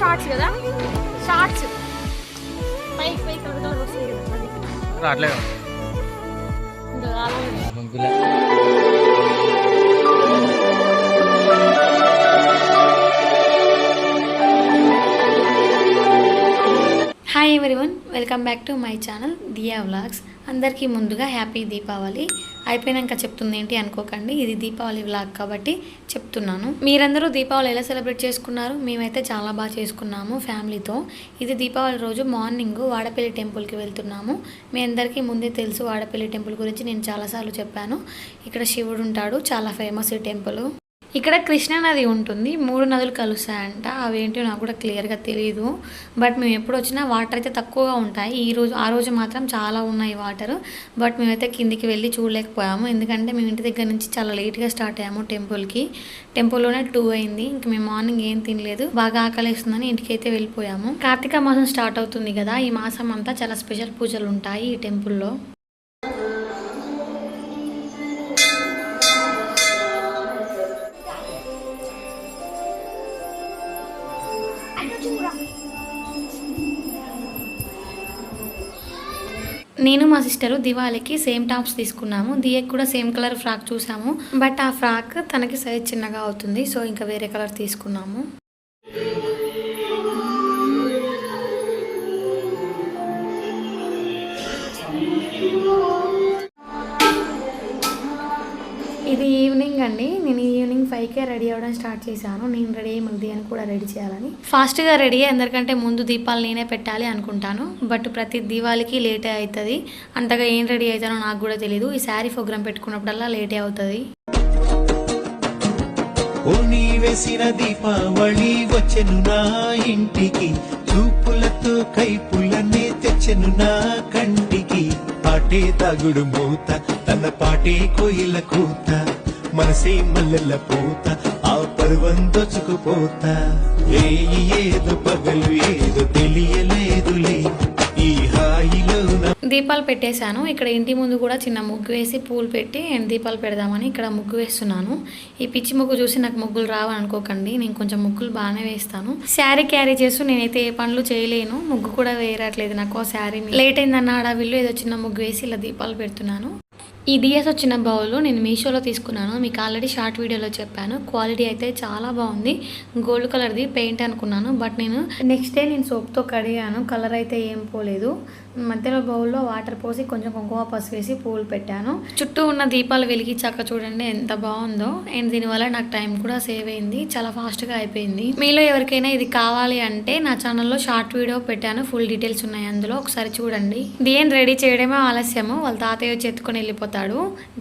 Shorts కదా, shorts పైకి పైకి కలర్ వస్తాయి కదా, రావట్లేదు hi everyone, welcome back to my channel Diya vlogs. అందరికీ ముందుగా హ్యాపీ దీపావళి. అయిపోయినాక చెప్తుంది ఏంటి అనుకోకండి, ఇది దీపావళి వ్లాగ్ కాబట్టి చెప్తున్నాను. మీరందరూ దీపావళి ఎలా సెలబ్రేట్ చేసుకున్నారు? మేమైతే చాలా బాగా చేసుకున్నాము ఫ్యామిలీతో. ఇది దీపావళి రోజు మార్నింగ్ వాడపల్లి టెంపుల్కి వెళ్తున్నాము. మీ అందరికీ ముందే తెలుసు వాడపల్లి టెంపుల్ గురించి, నేను చాలాసార్లు చెప్పాను. ఇక్కడ శివుడు ఉంటాడు, చాలా ఫేమస్ ఈ టెంపుల్. ఇక్కడ కృష్ణా నది ఉంటుంది, 3 నదులు కలుస్తాయంట. అవేంటో నాకు కూడా క్లియర్గా తెలియదు. బట్ మేము ఎప్పుడు వచ్చినా వాటర్ అయితే తక్కువగా ఉంటాయి. ఆ రోజు మాత్రం చాలా ఉన్నాయి వాటర్. బట్ మేమైతే కిందికి వెళ్ళి చూడలేకపోయాము, ఎందుకంటే మేము ఇంటి దగ్గర నుంచి చాలా లేట్గా స్టార్ట్ అయ్యాము టెంపుల్కి. టెంపుల్లోనే 2 అయింది. ఇంక మేము మార్నింగ్ ఏం తినలేదు, బాగా ఆకలిస్తుందని ఇంటికి అయితే వెళ్ళిపోయాము. కార్తీక మాసం స్టార్ట్ అవుతుంది కదా, ఈ మాసం అంతా చాలా స్పెషల్ పూజలు ఉంటాయి ఈ టెంపుల్లో. నేను మా సిస్టరు దివాళీకి సేమ్ టాప్స్ తీసుకున్నాము. దియకి కూడా సేమ్ కలర్ ఫ్రాక్ చూసాము, బట్ ఆ ఫ్రాక్ తనకి సైజ్ చిన్నగా అవుతుంది, సో ఇంకా వేరే కలర్ తీసుకున్నాము. ఇది ఈవినింగ్ అండి. నేను ఈవినింగ్ 5కే రెడీ అవ్వడం స్టార్ట్ చేశాను. నేను రెడీ అయ్యి మళ్ళీ అని కూడా రెడీ చేయాలని ఫాస్ట్గా రెడీ అయ్యి అందరికంటే ముందు దీపాలు నేనే పెట్టాలి అనుకుంటాను. బట్ ప్రతి దీపావళికి లేటే అవుతుంది. అంతగా ఏం రెడీ అవుతానో నాకు కూడా తెలీదు. ఈ శారీ ప్రోగ్రామ్ పెట్టుకున్నప్పుడల్లా లేటే అవుతుంది. వేసిన దీపావళి వచ్చెను నా ఇంటికి, చూపులతో కైపులనే తెచ్చెను నా కంటికి. పాటే తాగుడు మూత, తన పాటే కోయిల కూత, మనసే మల్లెల పూత, ఆ పర్వం దోచుకుపోతా. ఏదో పగలు ఏదో తెలియలేదులే ఈ హాయిలో. దీపాలు పెట్టేశాను. ఇక్కడ ఇంటి ముందు కూడా చిన్న ముగ్గు వేసి పూలు పెట్టి దీపాలు పెడదామని ఇక్కడ ముగ్గు వేస్తున్నాను. ఈ పిచ్చి ముగ్గు చూసి నాకు ముగ్గులు రావని అనుకోకండి, నేను కొంచెం ముగ్గులు బాగానే వేస్తాను. శారీ క్యారీ చేస్తూ నేనైతే ఏ పనులు చేయలేను, ముగ్గు కూడా వేయట్లేదు నాకు. ఆ శారీ లేట్ అయిందన్న ఆడవిల్లు ఏదో చిన్న ముగ్గు వేసి ఇలా దీపాలు పెడుతున్నాను. ఈ డిఎస్ వచ్చిన బౌల్ నేను మీషోలో తీసుకున్నాను, మీకు ఆల్రెడీ షార్ట్ వీడియోలో చెప్పాను. క్వాలిటీ అయితే చాలా బాగుంది. గోల్డ్ కలర్ది పెయింట్ అనుకున్నాను, బట్ నేను నెక్స్ట్ డే నేను సోప్తో కడిగాను, కలర్ అయితే ఏం పోలేదు. మధ్యలో బౌల్లో వాటర్ పోసి కొంచెం కుంకుమ పసుపు వేసి పూలు పెట్టాను. చుట్టూ ఉన్న దీపాలు వెలిగించాక చూడండి ఎంత బాగుందో. అండ్ దీనివల్ల నాకు టైం కూడా సేవ్ అయింది, చాలా ఫాస్ట్గా అయిపోయింది. మీలో ఎవరికైనా ఇది కావాలి అంటే నా ఛానల్లో షార్ట్ వీడియో పెట్టాను, ఫుల్ డీటెయిల్స్ ఉన్నాయి అందులో, ఒకసారి చూడండి. దియని రెడీ చేయడమే ఆలస్యము, వాళ్ళ తాతయ్య వచ్చి ఎత్తుకొని వెళ్ళిపోతాడు.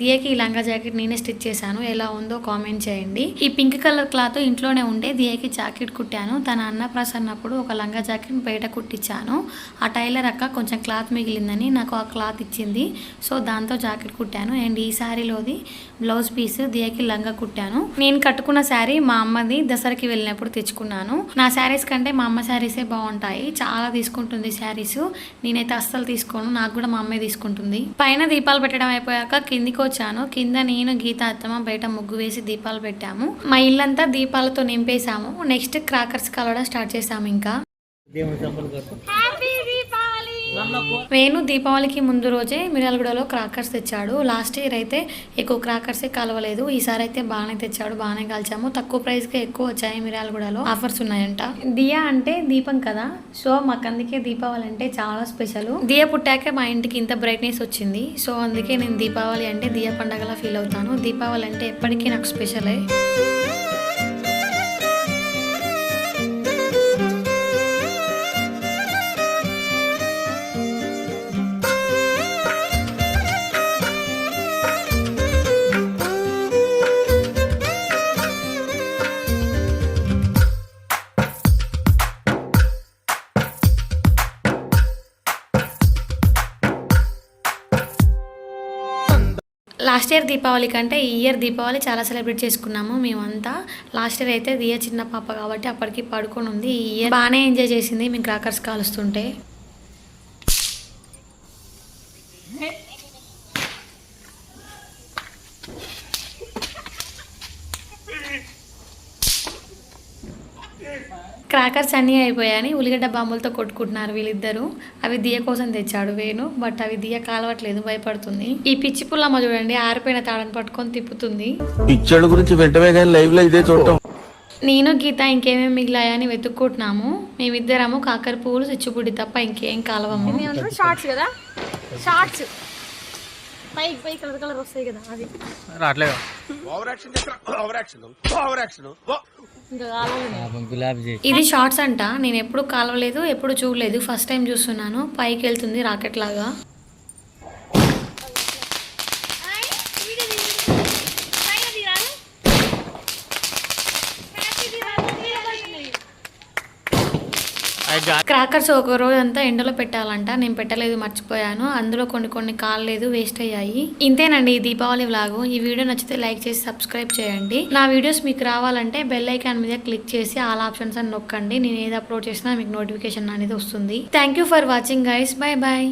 దియకి ఈ లంగా జాకెట్ నేనే స్టిచ్ చేశాను, ఎలా ఉందో కామెంట్ చేయండి. ఈ పింక్ కలర్ క్లాత్ ఇంట్లోనే ఉండే దియకి జాకెట్ కుట్టాను. తన అన్నప్రాసన్నప్పుడు ఒక లంగా జాకెట్ బయట కుట్టించాను. ఆ టైలర్ అక్క కొంచెం క్లాత్ మిగిలిందని నాకు ఆ క్లాత్ ఇచ్చింది, సో దాంతో జాకెట్ కుట్టాను. అండ్ ఈ శారీలోది బ్లౌజ్ పీస్ దియకి లంగా కుట్టాను. నేను కట్టుకున్న శారీ మా అమ్మది దసరాకి వెళ్ళినప్పుడు తెచ్చుకున్నాను. నా శారీస్ కంటే మా అమ్మ శారీసే బాగుంటాయి, చాలా తీసుకుంటుంది శారీస్. నేనైతే అస్సలు తీసుకోను, నాకు కూడా మా అమ్మే తీసుకుంటుంది. పైన దీపాలు పెట్టడం అయిపోయాక కిందికి వచ్చాను. కింద నేను గీత అత్తమ్మ బయట ముగ్గు వేసి దీపాలు పెట్టాము. మా ఇల్లంతా దీపాలతో నింపేశాము. నెక్స్ట్ క్రాకర్స్ కలవడం స్టార్ట్ చేసాము. ఇంకా వేణు దీపావళికి ముందు రోజే మిర్యాలగూడలో క్రాకర్స్ తెచ్చాడు. లాస్ట్ ఇయర్ అయితే ఎక్కువ క్రాకర్సే కలవలేదు, ఈసారి అయితే బాగానే తెచ్చాడు, బాగానే కాల్చాము. తక్కువ ప్రైస్కి ఎక్కువ వచ్చాయి, మిర్యాలగూడలో ఆఫర్స్ ఉన్నాయంట. దియా అంటే దీపం కదా, సో మాకు అందుకే దీపావళి అంటే చాలా స్పెషల్. దియా పుట్టాకే మా ఇంటికి ఇంత బ్రైట్నెస్ వచ్చింది, సో అందుకే నేను దీపావళి అంటే దియా పండగలా ఫీల్ అవుతాను. దీపావళి అంటే ఎప్పటికీ నాకు స్పెషలే. లాస్ట్ ఇయర్ దీపావళి కంటే ఈ ఇయర్ దీపావళి చాలా సెలబ్రేట్ చేసుకున్నాము మేమంతా. లాస్ట్ ఇయర్ అయితే దియా చిన్న పాప కాబట్టి అప్పటికి పడుకొని ఉంది. ఈ ఇయర్ బాగానే ఎంజాయ్ చేసింది మేము క్రాకర్స్ కాలుస్తుంటే. క్రాకర్స్ అన్నీ అయిపోయాయని ఉల్లిగడ్డ బాంబులతో కొట్టుకుంటున్నారు వీళ్ళిద్దరు. అవి దియ కోసం తెచ్చాడు వేణు, బట్ అవి దియ కాలవట్లేదు, భయపడుతుంది. ఈ పిచ్చి పుల్లమ్మ చూడండి ఆరిపోయిన తాడని పట్టుకొని తిప్పుతుంది. పిచ్చోళ్ళ గురించి వెంటనే కానీ లైవ్ లో ఇదే చూడటం. నేను గీత ఇంకేమేమి మిగిలాయని వెతుక్కుంటున్నాము. మేమిద్దరము కాకర పువ్వులు చిచ్చుబుడ్డి తప్ప ఇంకేం కాలవము. షార్ట్స్ కదా, షార్ట్స్ పైకి పై కలర్ కలర్ వస్తాయి కదా అది రావట్లేదు. ఇంకా కాలవలేదు. ఇది షార్ట్స్ అంట. నేను ఎప్పుడు కాలవలేదు, ఎప్పుడు చూడలేదు, ఫస్ట్ టైం చూస్తున్నాను. పైకి వెళ్తుంది రాకెట్ లాగా. క్రాకర్స్ ఒక రోజు అంతా ఎండలో పెట్టాలంట. నేను పెట్టలేదు, మర్చిపోయాను. అందులో కొన్ని కాలేదు, వేస్ట్ అయ్యాయి. ఇంతేనండి ఈ దీపావళి వ్లాగ్. ఈ వీడియో నచ్చితే లైక్ చేసి సబ్స్క్రైబ్ చేయండి. నా వీడియోస్ మీకు రావాలంటే బెల్ ఐకాన్ మీద క్లిక్ చేసి ఆల్ ఆప్షన్స్ అని నొక్కండి. నేను ఏది అప్లోడ్ చేసినా మీకు నోటిఫికేషన్ అనేది వస్తుంది. Thank you for watching guys. Bye bye.